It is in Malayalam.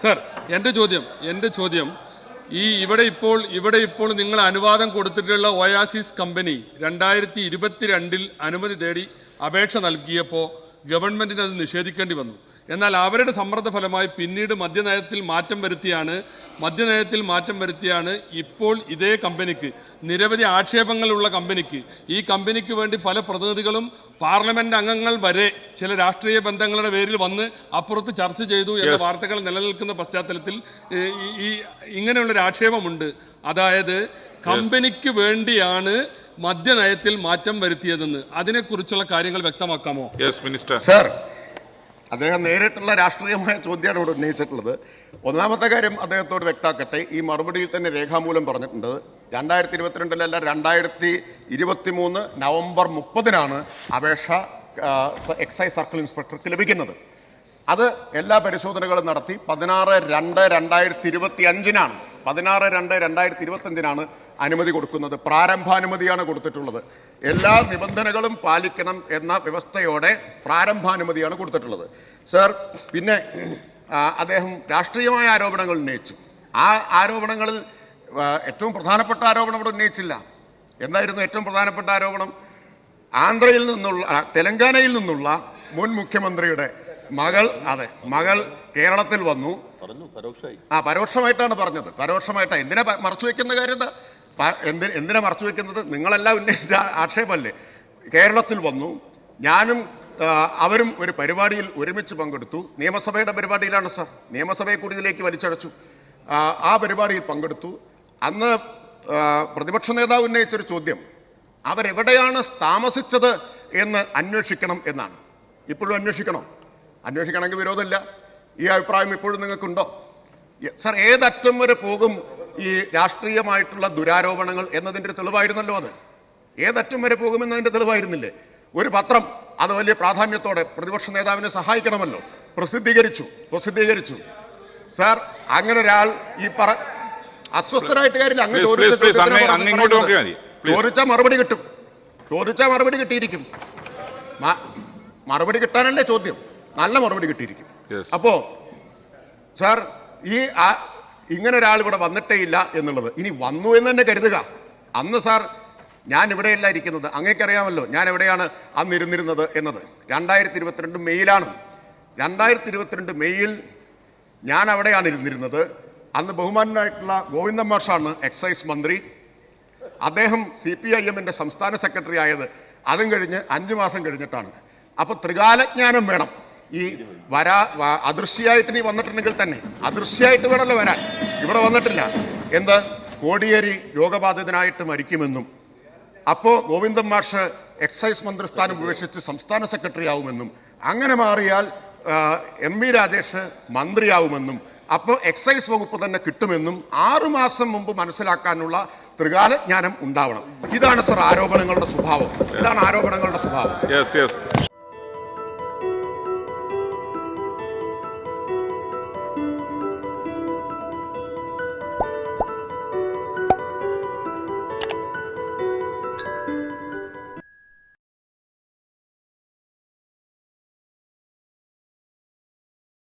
സർ, എൻ്റെ ചോദ്യം ഇവിടെ ഇപ്പോൾ നിങ്ങൾ അനുവാദം കൊടുത്തിട്ടുള്ള ഒയാസിസ് കമ്പനി 2022 അനുമതി തേടി അപേക്ഷ നൽകിയപ്പോൾ ഗവൺമെന്റിന് അത് നിഷേധിക്കേണ്ടി വന്നു. എന്നാൽ അവരുടെ സമ്മർദ്ദ ഫലമായി പിന്നീട് മദ്യനയത്തിൽ മാറ്റം വരുത്തിയാണ് ഇപ്പോൾ ഇതേ കമ്പനിക്ക്, നിരവധി ആക്ഷേപങ്ങളുള്ള കമ്പനിക്ക്, ഈ കമ്പനിക്ക് വേണ്ടി പല പ്രതിനിധികളും പാർലമെന്റ് അംഗങ്ങൾ വരെ ചില രാഷ്ട്രീയ ബന്ധങ്ങളുടെ പേരിൽ വന്ന് അപ്പുറത്ത് ചർച്ച ചെയ്തു എന്ന വാർത്തകൾ നിലനിൽക്കുന്ന പശ്ചാത്തലത്തിൽ ഇങ്ങനെയുള്ളൊരു ആക്ഷേപമുണ്ട്. അതായത് കമ്പനിക്ക് വേണ്ടിയാണ് മദ്യനയത്തിൽ മാറ്റം വരുത്തിയതെന്ന്. അതിനെക്കുറിച്ചുള്ള കാര്യങ്ങൾ വ്യക്തമാക്കാമോ? മിനിസ്റ്റർ സർ, അദ്ദേഹം നേരിട്ടുള്ള രാഷ്ട്രീയമായ ചോദ്യമാണ് ഇവിടെ ഉന്നയിച്ചിട്ടുള്ളത്. ഒന്നാമത്തെ കാര്യം അദ്ദേഹത്തോട് വ്യക്താക്കട്ടെ, ഈ മറുപടിയിൽ തന്നെ രേഖാമൂലം പറഞ്ഞിട്ടുണ്ട് 2022 2023 നവംബർ 30 അപേക്ഷ എക്സൈസ് സർക്കിൾ ഇൻസ്പെക്ടർക്ക് ലഭിക്കുന്നത്. അത് എല്ലാ പരിശോധനകളും നടത്തി 16/2/2025 16/2/2025 അനുമതി കൊടുക്കുന്നത്. പ്രാരംഭാനുമതിയാണ് കൊടുത്തിട്ടുള്ളത്. എല്ലാ നിബന്ധനകളും പാലിക്കണം എന്ന വ്യവസ്ഥയോടെ പ്രാരംഭാനുമതിയാണ് കൊടുത്തിട്ടുള്ളത്. സർ, പിന്നെ അദ്ദേഹം രാഷ്ട്രീയമായ ആരോപണങ്ങൾ ഉന്നയിച്ചു. ആ ആരോപണങ്ങളിൽ ഏറ്റവും പ്രധാനപ്പെട്ട ആരോപണം ഇവിടെ ഉന്നയിച്ചില്ല. എന്തായിരുന്നു ഏറ്റവും പ്രധാനപ്പെട്ട ആരോപണം? തെലങ്കാനയിൽ നിന്നുള്ള മുൻ മുഖ്യമന്ത്രിയുടെ മകൾ കേരളത്തിൽ വന്നു. പരോക്ഷമായിട്ടാണ് പറഞ്ഞത്. പരോക്ഷമായിട്ടാണ്. എന്തിനാ മറച്ചു വെക്കുന്ന കാര്യം? എന്തിനാ മറച്ചു വെക്കുന്നത്? നിങ്ങളെല്ലാം ഉന്നയിച്ച ആക്ഷേപമല്ലേ. കേരളത്തിൽ വന്നു, ഞാനും അവരും ഒരു പരിപാടിയിൽ ഒരുമിച്ച് പങ്കെടുത്തു. നിയമസഭയുടെ പരിപാടിയിലാണ് സർ. നിയമസഭയെ കൂടി ഇതിലേക്ക് വലിച്ചടച്ചു. ആ പരിപാടിയിൽ പങ്കെടുത്തു. അന്ന് പ്രതിപക്ഷ നേതാവ് ഉന്നയിച്ചൊരു ചോദ്യം, അവരെവിടെയാണ് താമസിച്ചത് എന്ന് അന്വേഷിക്കണം എന്നാണ്. ഇപ്പോഴും അന്വേഷിക്കണമെങ്കിൽ വിരോധമില്ല. ഈ അഭിപ്രായം ഇപ്പോഴും നിങ്ങൾക്കുണ്ടോ? സർ, ഏതറ്റം വരെ പോകും ഈ രാഷ്ട്രീയമായിട്ടുള്ള ദുരാരോപണങ്ങൾ എന്നതിൻ്റെ തെളിവായിരുന്നല്ലോ അത്. ഏതറ്റം വരെ പോകുമെന്നതിൻ്റെ തെളിവായിരുന്നില്ലേ? ഒരു പത്രം അത് വലിയ പ്രാധാന്യത്തോടെ പ്രതിപക്ഷ നേതാവിനെ സഹായിക്കണമല്ലോ, പ്രസിദ്ധീകരിച്ചു. സാർ, അങ്ങനെ ഒരാൾ അസ്വസ്ഥനായിട്ട് കാര്യമില്ല. അങ്ങനെ ചോദിച്ചാൽ മറുപടി കിട്ടിയിരിക്കും. മറുപടി കിട്ടാനല്ലേ ചോദ്യം? നല്ല മറുപടി കിട്ടിയിരിക്കും. അപ്പോ സാർ, ഇങ്ങനെ ഒരാൾ ഇവിടെ വന്നിട്ടേ ഇല്ല എന്നുള്ളത്, ഇനി വന്നു എന്ന് തന്നെ കരുതുക. അന്ന് സാർ, ഞാൻ ഇവിടെയല്ല ഇരിക്കുന്നത്. അങ്ങേക്കറിയാമല്ലോ ഞാൻ എവിടെയാണ് അന്ന് ഇരുന്നിരുന്നത് എന്നത്. 2022 മെയ്യിലാണ്. 2022 മെയ്യിൽ ഞാൻ അവിടെയാണ് ഇരുന്നിരുന്നത്. അന്ന് ബഹുമാനായിട്ടുള്ള ഗോവിന്ദൻ മാഷാണ് എക്സൈസ് മന്ത്രി. അദ്ദേഹം CPIM സംസ്ഥാന സെക്രട്ടറി ആയത് അതും കഴിഞ്ഞ് 5 മാസം കഴിഞ്ഞിട്ടാണ്. അപ്പോൾ ത്രികാലജ്ഞാനം വേണം. ഈ അദൃശ്യമായിട്ട് നീ വന്നിട്ടുണ്ടെങ്കിൽ തന്നെ അദൃശ്യമായിട്ട് വേണമല്ലോ വരാൻ. ഇവിടെ വന്നിട്ടില്ല. കോടിയേരി രോഗബാധിതനായിട്ട് മരിക്കുമെന്നും അപ്പോൾ ഗോവിന്ദൻ മാഷ് എക്സൈസ് മന്ത്രിസ്ഥാനം ഉപേക്ഷിച്ച് സംസ്ഥാന സെക്രട്ടറി ആവുമെന്നും അങ്ങനെ മാറിയാൽ MV രാജേഷ് മന്ത്രിയാവുമെന്നും അപ്പോൾ എക്സൈസ് വകുപ്പ് തന്നെ കിട്ടുമെന്നും 6 മാസം മുമ്പ് മനസ്സിലാക്കാനുള്ള ത്രികാലജ്ഞാനം ഉണ്ടാവണം. ഇതാണ് സർ ആരോപണങ്ങളുടെ സ്വഭാവം.